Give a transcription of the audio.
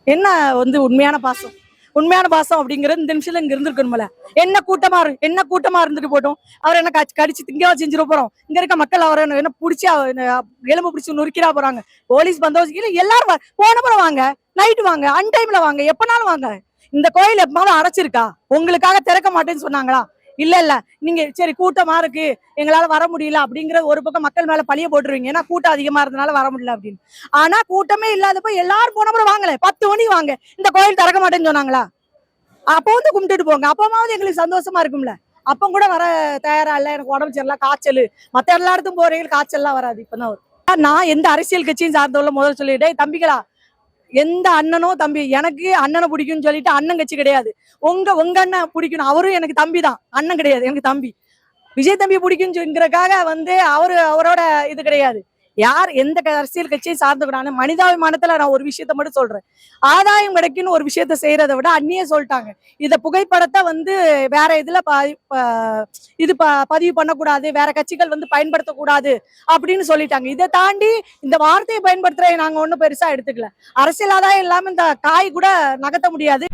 என்ன உண்மையான பாசம்? உண்மையான பாசம் அப்படிங்கிறது இந்த நிமிஷத்துல இங்க இருந்திருக்கணும்ல. என்ன கூட்டமா இருந்துட்டு போட்டோம். அவர் என்ன கடிச்சு திங்கவா செஞ்சிட போறோம். இங்க இருக்க மக்கள் அவரை என்ன புடிச்சு எலும்பு பிடிச்சு நொறுக்கிடா போறாங்க. போலீஸ் பந்தோபஸ்து இல்ல, எல்லாரும் போனப்புறம் வாங்க, நைட்டு வாங்க, அன்டைம்ல வாங்க, எப்பனாலும் வாங்க. இந்த கோயில் எப்பமாவது அடைச்சிருக்கா? உங்களுக்காக திறக்க மாட்டேன்னு சொன்னாங்களா? இல்ல இல்ல, நீங்க சரி கூட்டமா இருக்கு, எங்களால வர முடியல அப்படிங்கிற ஒரு பக்கம் மக்கள் மேல பழிய போட்டுருவீங்க. ஏன்னா கூட்டம் அதிகமா இருந்தனால வர முடியல அப்படின்னு. ஆனா கூட்டமே இல்லாதப்ப எல்லாரும் போனப்புறம் வாங்கல, 10 மணிக்கு வாங்க, இந்த கோயில் திறக்க மாட்டேன்னு சொன்னாங்களா? அப்போ கும்பிட்டுட்டு போங்க, அப்பமாவது எங்களுக்கு சந்தோஷமா இருக்கும்ல. அப்ப கூட வர தயாரா இல்ல, எனக்கு உடம்பு சரியில்லை, காய்ச்சல். மத்த எல்லா இடத்தும் போறீங்க, காய்ச்சல்லாம் வராது. இப்பதான் வரும். நான் எந்த அரசியல் கட்சியும் சார்ந்தவள்ள முதல்ல சொல்லிட்டேன், தம்பிகளா, எந்த அண்ணனோ தம்பி, எனக்கு அண்ணனை பிடிக்கும்னு சொல்லிட்டு அண்ணன் கட்சி கிடையாது. உங்க அண்ணன் பிடிக்கணும், அவரும் எனக்கு தம்பி தான், அண்ணன் கிடையாது, எனக்கு தம்பி. விஜய் தம்பி பிடிக்கும்ங்கிறக்காக அவரோட இது கிடையாது. யார் எந்த அரசியல் கட்சியை சார்ந்துக்கூடாது, மனிதாபிமானத்துல நான் ஒரு விஷயத்த மட்டும் சொல்றேன். ஆதாயம் கிடைக்குன்னு ஒரு விஷயத்த செய்யறதை விட அந்நியே சொல்லிட்டாங்க, இத புகைப்படத்தை வேற இதுல இது பதிவு பண்ணக்கூடாது, வேற கட்சிகள் பயன்படுத்தக்கூடாது அப்படின்னு சொல்லிட்டாங்க. இதை தாண்டி இந்த வார்த்தையை பயன்படுத்துற நாங்க ஒண்ணும் பெருசா எடுத்துக்கல. அரசியல் ஆதாயம் இல்லாம இந்த காய் கூட நகர்த்த முடியாது.